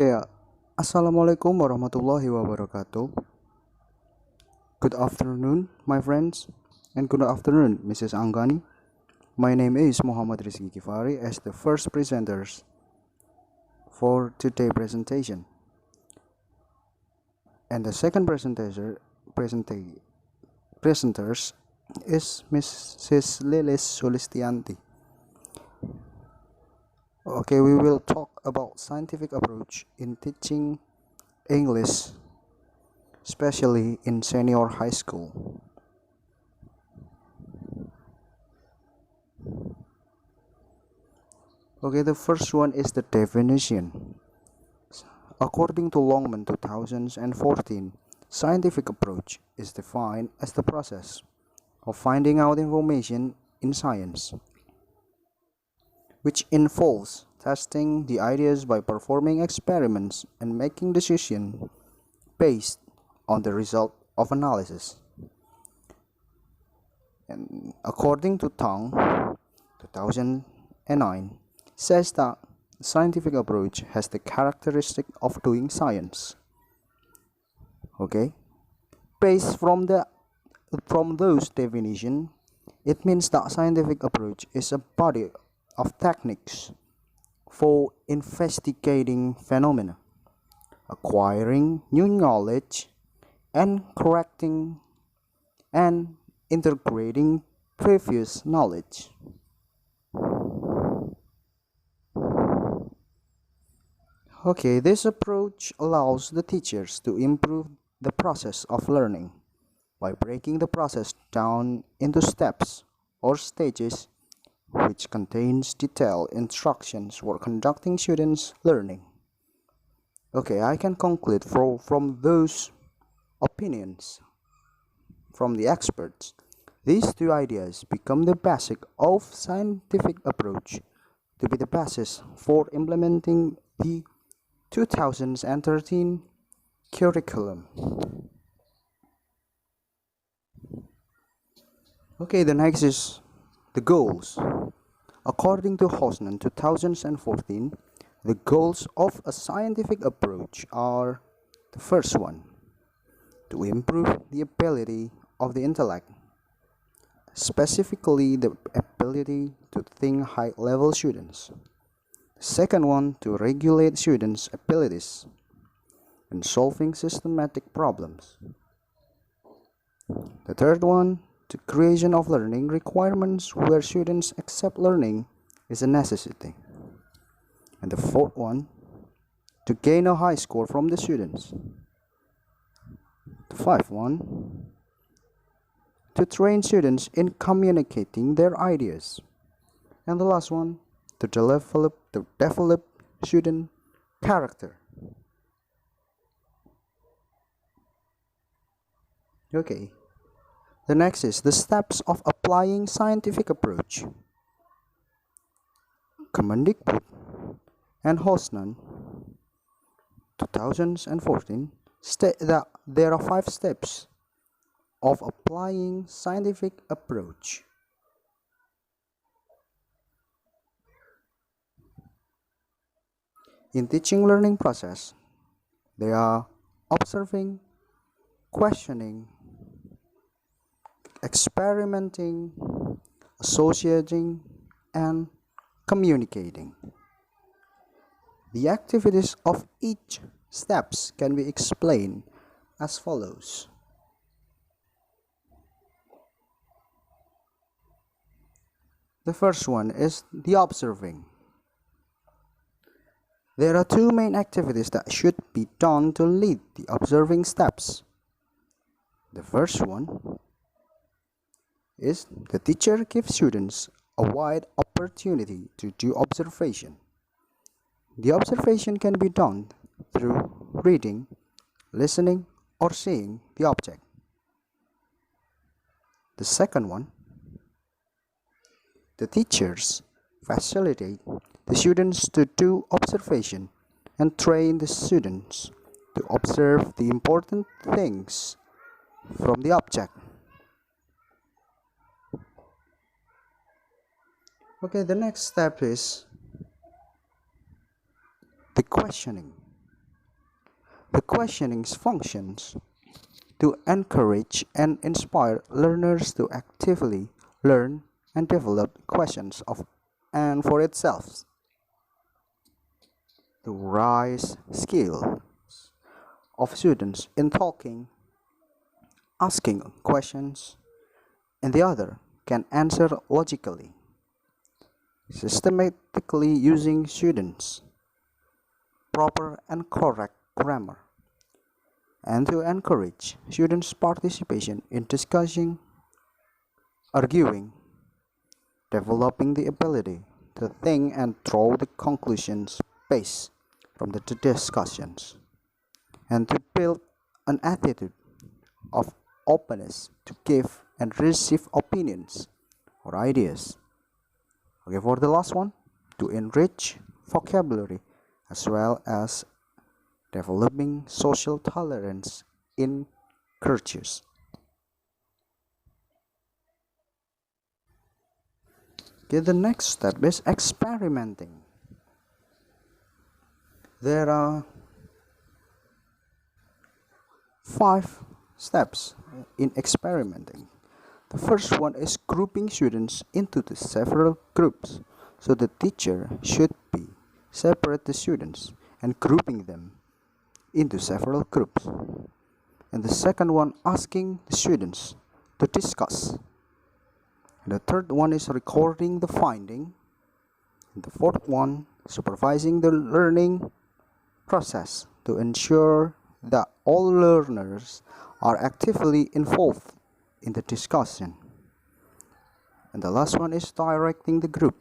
Ya, Assalamualaikum warahmatullahi wabarakatuh. Good afternoon, my friends, and good afternoon, Mrs. Anggani. My name is Muhammad Rizky Kifari as the first presenters for today's presentation, and the second presenters is Mrs. Lilis Sulistianti. Okay, we will talk about scientific approach in teaching English, especially in senior high school. Okay, the first one is the definition. According to Longman 2014, scientific approach is defined as the process of finding out information in science, which involves testing the ideas by performing experiments and making decisions based on the result of analysis. And according to Tong 2009, says that scientific approach has the characteristic of doing science. Okay, based from those definition, it means that scientific approach is a body of techniques for investigating phenomena, acquiring new knowledge, and correcting and integrating previous knowledge. Okay, this approach allows the teachers to improve the process of learning by breaking the process down into steps or stages which contains detailed instructions for conducting students' learning. Okay, I can conclude from those opinions from the experts. These two ideas become the basic of scientific approach to be the basis for implementing the 2013 curriculum. Okay, the next is the goals. According to Hosnan 2014, the goals of a scientific approach are: the first one, to improve the ability of the intellect, specifically the ability to think high level students. The second one, to regulate students' abilities in solving systematic problems. The third one, the creation of learning requirements where students accept learning is a necessity. And the fourth one, to gain a high score from the students. The fifth one, to train students in communicating their ideas. And the last one, to develop student character. Okay. The next is the steps of applying scientific approach. Kemendikbud and Hosnan 2014 state that there are 5 steps of applying scientific approach. In teaching learning process, they are observing, questioning, experimenting, associating, and communicating. The activities of each steps can be explained as follows. The first one is the observing. There are two main activities that should be done to lead the observing steps. The first one is the teacher gives students a wide opportunity to do observation. The observation can be done through reading, listening, or seeing the object. The second one, the teachers facilitate the students to do observation and train the students to observe the important things from the object. Okay, the next step is the questioning. The questioning functions to encourage and inspire learners to actively learn and develop questions of and for itself, to raise skill of students in talking, asking questions, and the other can answer logically, systematically using students' proper and correct grammar, and to encourage students' participation in discussing, arguing, developing the ability to think and draw the conclusions based from the discussions, and to build an attitude of openness to give and receive opinions or ideas. Okay, for the last one, to enrich vocabulary as well as developing social tolerance in cultures. Okay, the next step is experimenting. There are 5 steps in experimenting. The first one is grouping students into the several groups. So the teacher should be separate the students and grouping them into several groups. And the second one, asking the students to discuss. And the third one is recording the finding. And the fourth one, supervising the learning process to ensure that all learners are actively involved in the discussion. And the last one is directing the group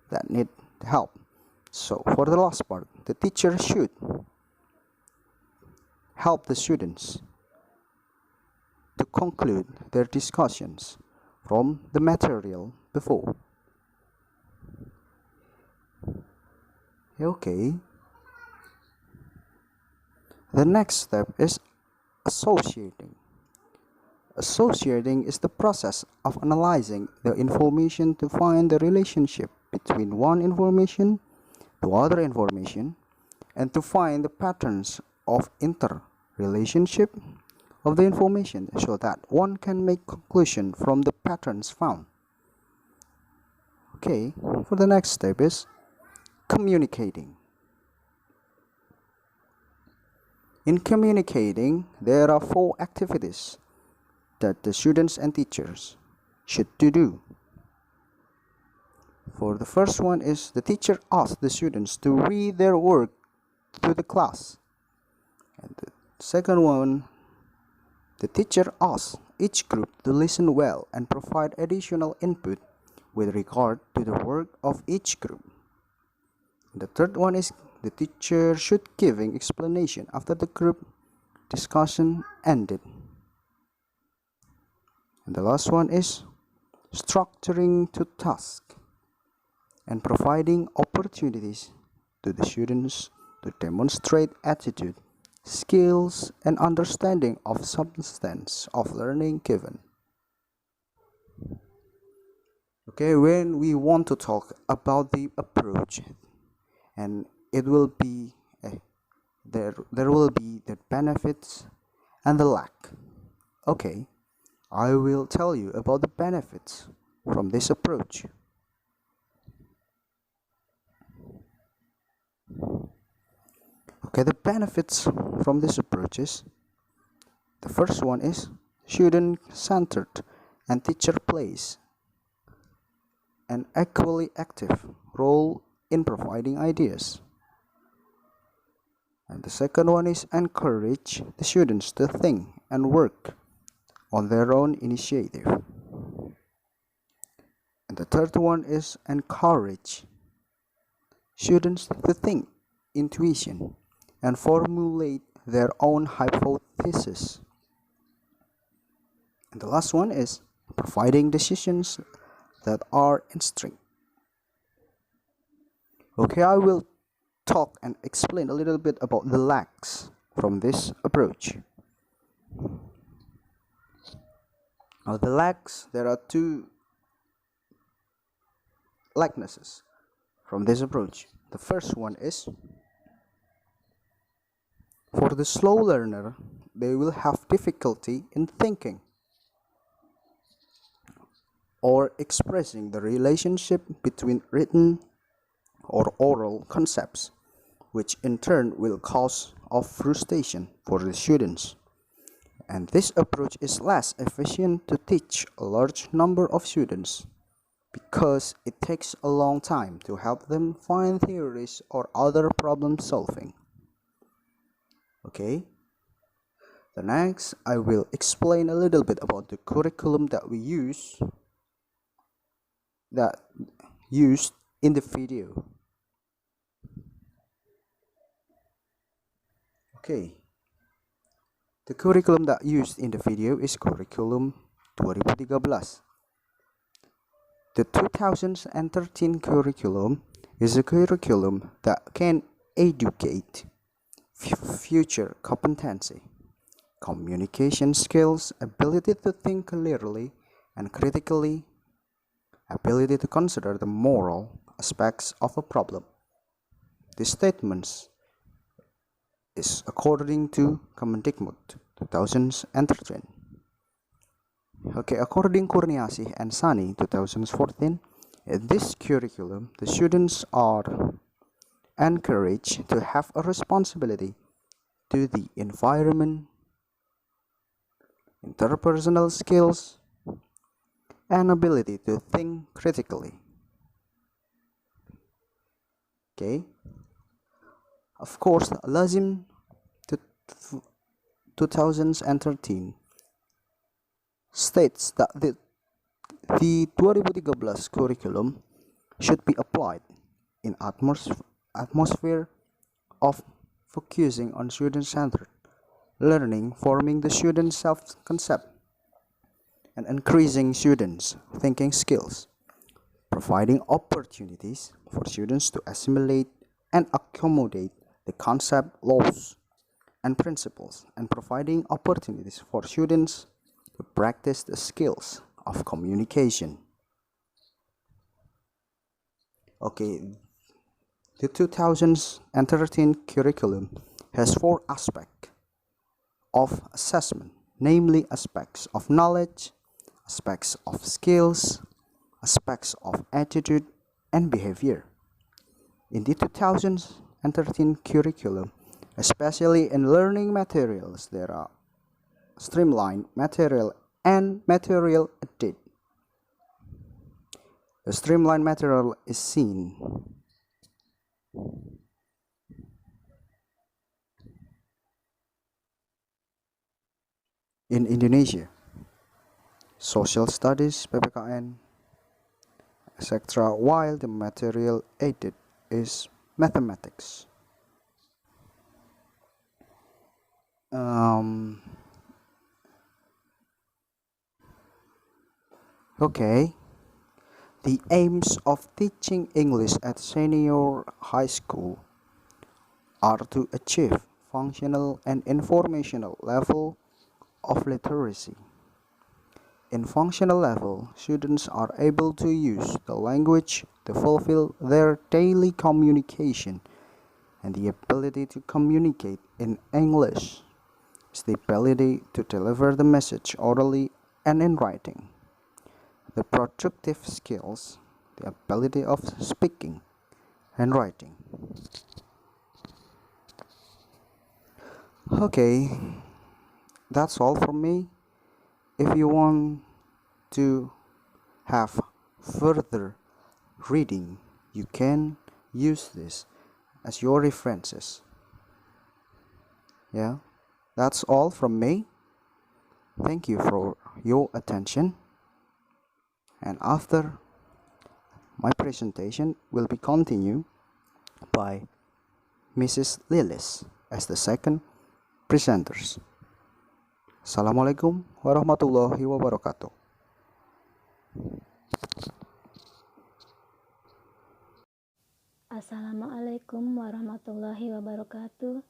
that need help. So for the last part, the teacher should help the students to conclude their discussions from the material before. Okay. The next step is associating. Associating is the process of analyzing the information to find the relationship between one information to other information and to find the patterns of interrelationship of the information so that one can make conclusion from the patterns found. Okay, for the next step is communicating. In communicating, there are 4 activities that the students and teachers should do. For the first one is the teacher asks the students to read their work to the class. And the second one, the teacher asks each group to listen well and provide additional input with regard to the work of each group. And the third one is the teacher should giving explanation after the group discussion ended. And the last one is structuring to task and providing opportunities to the students to demonstrate attitude, skills, and understanding of substance of learning given. Okay, when we want to talk about the approach, and it will be there will be the benefits and the lack. Okay, I will tell you about the benefits from this approach. Okay, the benefits from this approach is the first one is student centered and teacher plays an equally active role in providing ideas. And the second one is encourage the students to think and work on their own initiative. And the third one is encourage students to think intuition and formulate their own hypothesis. And the last one is providing decisions that are instinct. Okay, I will talk and explain a little bit about the lacks from this approach. Now, the lacks, there are 2 likenesses from this approach. The first one is For the slow learner, they will have difficulty in thinking or expressing the relationship between written or oral concepts, which in turn will cause of frustration for the students. And this approach is less efficient to teach a large number of students because it takes a long time to help them find theories or other problem solving. Okay? The next, I will explain a little bit about the curriculum that used in the video. Okay, the curriculum that used in the video is curriculum 2013. The 2013 curriculum is a curriculum that can educate future competency, communication skills, ability to think clearly and critically, ability to consider the moral aspects of a problem. These statements is according to Kemendikbud 2013. Okay, according Kurniasih and Sani 2014, in this curriculum, the students are encouraged to have a responsibility to the environment, interpersonal skills, and ability to think critically. Okay, of course, Lazim 2013 states that the 2013 curriculum should be applied in atmosphere of focusing on student-centered learning, forming the student self-concept, and increasing students' thinking skills, providing opportunities for students to assimilate and accommodate the concept, laws, and principles, and providing opportunities for students to practice the skills of communication. Okay, the 2013 curriculum has four aspects of assessment, namely aspects of knowledge, aspects of skills, aspects of attitude and behavior. In the 2013 curriculum, especially in learning materials, there are streamlined material and material edit. The streamlined material is seen in Indonesia, social studies, PPKN, etc., while the material aided is mathematics. Okay, the aims of teaching English at senior high school are to achieve functional and informational level of literacy. In functional level, students are able to use the language to fulfill their daily communication, and the ability to communicate in English is the ability to deliver the message orally and in writing. The productive skills, the ability of speaking and writing. Okay, that's all from me. If you want to have further reading, you can use this as your references. Yeah, that's all from me. Thank you for your attention. And after my presentation will be continued by Mrs. Lilis as the second presenters. Assalamualaikum warahmatullahi wabarakatuh. Assalamualaikum warahmatullahi wabarakatuh.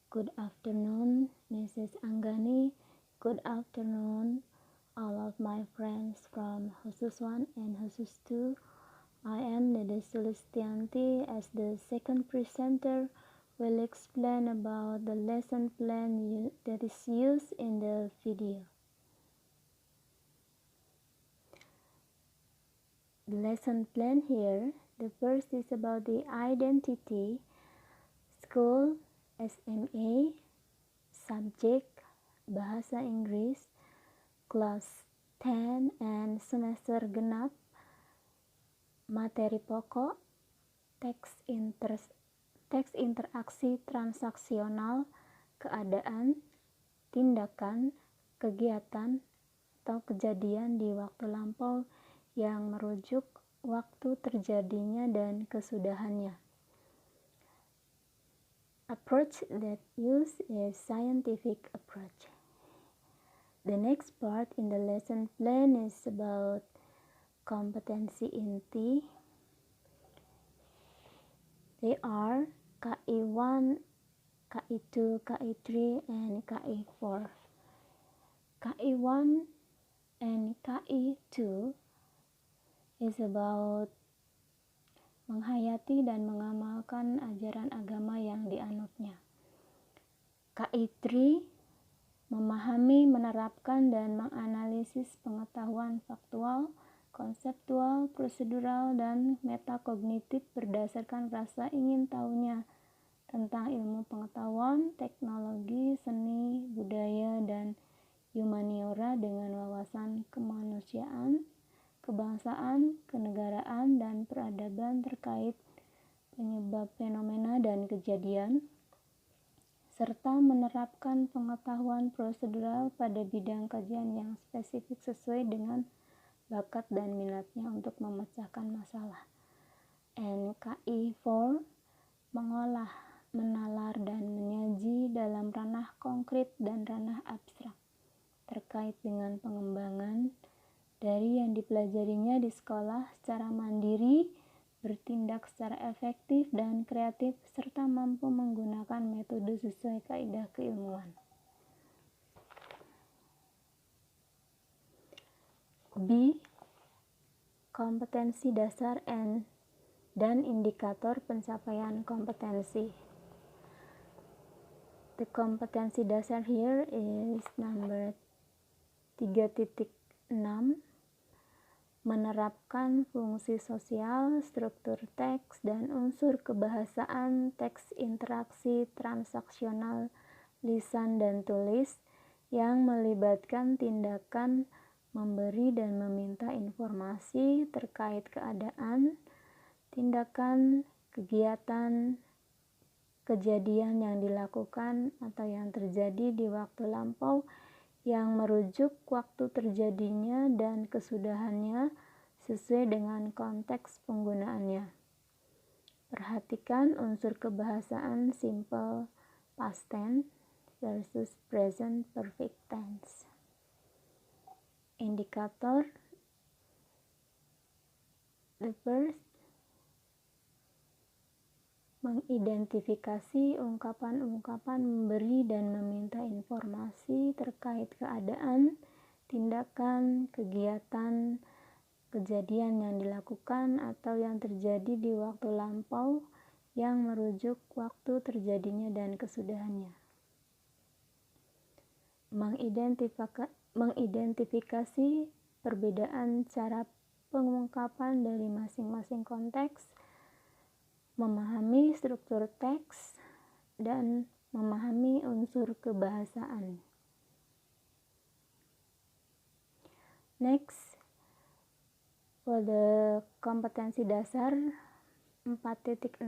Good afternoon, Mrs. Anggani. Good afternoon, all of my friends from Khusus 1 and Khusus 2. I am Dede Sulistianti as the second presenter will explain about the lesson plan that is used in the video. The lesson plan here, the first is about the identity, school, SMA, subject, bahasa Inggris, kelas 10 and semester genap, materi pokok, teks interaksi transaksional, keadaan, tindakan, kegiatan, atau kejadian di waktu lampau yang merujuk waktu terjadinya dan kesudahannya. Approach that use is scientific approach. The next part in the lesson plan is about competency inti. They are KI1, KI2, KI3, and KI4. KI1 and KI2 is about menghayati dan mengamalkan ajaran agama yang dianutnya. KI3 memahami, menerapkan, dan menganalisis pengetahuan faktual, konseptual, prosedural, dan metakognitif berdasarkan rasa ingin tahunya tentang ilmu pengetahuan, teknologi, seni, budaya, dan humaniora dengan wawasan kemanusiaan, kebangsaan, kenegaraan, dan peradaban terkait penyebab fenomena dan kejadian, serta menerapkan pengetahuan prosedural pada bidang kajian yang spesifik sesuai dengan bakat dan minatnya untuk memecahkan masalah. NKI4 mengolah, menalar, dan menyaji dalam ranah konkret dan ranah abstrak terkait dengan pengembangan dari yang dipelajarinya di sekolah secara mandiri, bertindak secara efektif dan kreatif, serta mampu menggunakan metode sesuai kaidah keilmuan. B. Kompetensi dasar dan indikator pencapaian kompetensi. The kompetensi dasar here is number 3.6, menerapkan fungsi sosial, struktur teks, dan unsur kebahasaan teks interaksi transaksional lisan dan tulis yang melibatkan tindakan memberi dan meminta informasi terkait keadaan, tindakan, kegiatan, kejadian yang dilakukan atau yang terjadi di waktu lampau yang merujuk waktu terjadinya dan kesudahannya sesuai dengan konteks penggunaannya. Perhatikan unsur kebahasaan simple past tense versus present perfect tense. Indikator, the first, mengidentifikasi ungkapan-ungkapan memberi dan meminta informasi terkait keadaan, tindakan, kegiatan, kejadian yang dilakukan atau yang terjadi di waktu lampau yang merujuk waktu terjadinya dan kesudahannya. Mengidentifikasi perbedaan cara pengungkapan dari masing-masing konteks, memahami struktur teks, dan memahami unsur kebahasaan. Next, for the kompetensi dasar 4.6,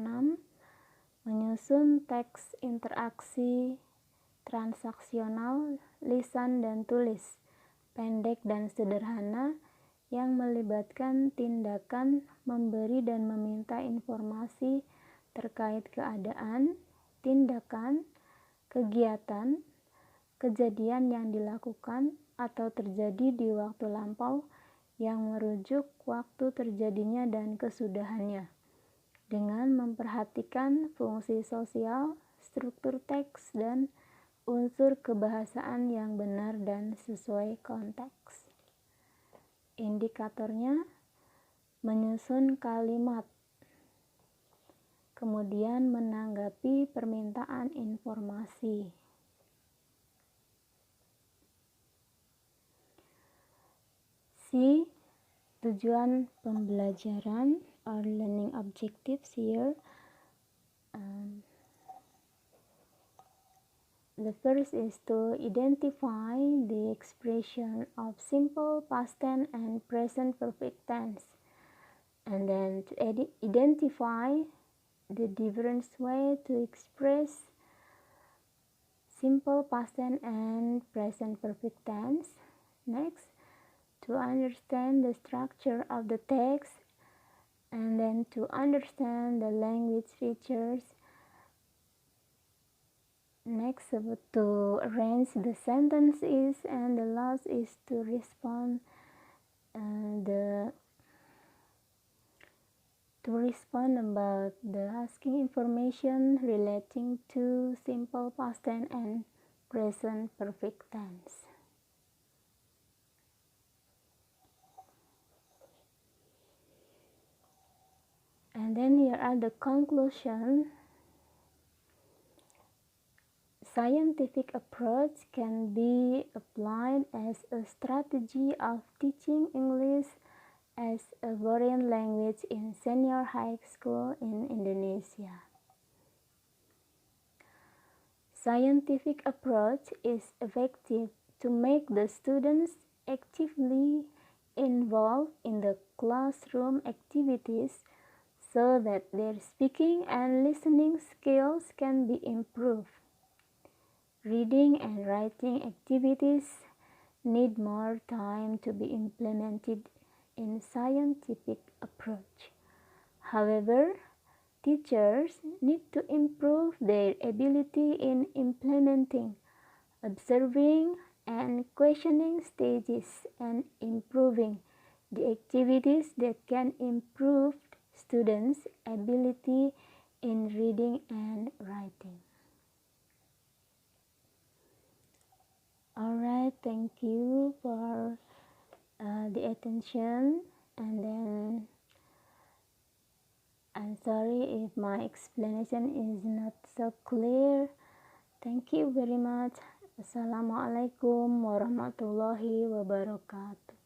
menyusun teks interaksi transaksional lisan dan tulis, pendek dan sederhana, yang melibatkan tindakan memberi dan meminta informasi terkait keadaan, tindakan, kegiatan, kejadian yang dilakukan atau terjadi di waktu lampau yang merujuk waktu terjadinya dan kesudahannya, dengan memperhatikan fungsi sosial, struktur teks, dan unsur kebahasaan yang benar dan sesuai konteks. Indikatornya, menyusun kalimat kemudian menanggapi permintaan informasi. C. Tujuan pembelajaran or learning objectives here. The first is to identify the expression of simple past tense and present perfect tense, and then to identify the different way to express simple past tense and present perfect tense. Next, to understand the structure of the text, and then to understand the language features. Next, to arrange the sentences, and the last is to respond about the asking information relating to simple past tense and present perfect tense. And then here are the conclusion. Scientific approach can be applied as a strategy of teaching English as a foreign language in senior high school in Indonesia. Scientific approach is effective to make the students actively involved in the classroom activities so that their speaking and listening skills can be improved. Reading and writing activities need more time to be implemented in scientific approach. However, teachers need to improve their ability in implementing, observing, and questioning stages and improving the activities that can improve students' ability in reading and writing. Alright, thank you for the attention, and then I'm sorry if my explanation is not so clear. Thank you very much. Assalamualaikum warahmatullahi wabarakatuh.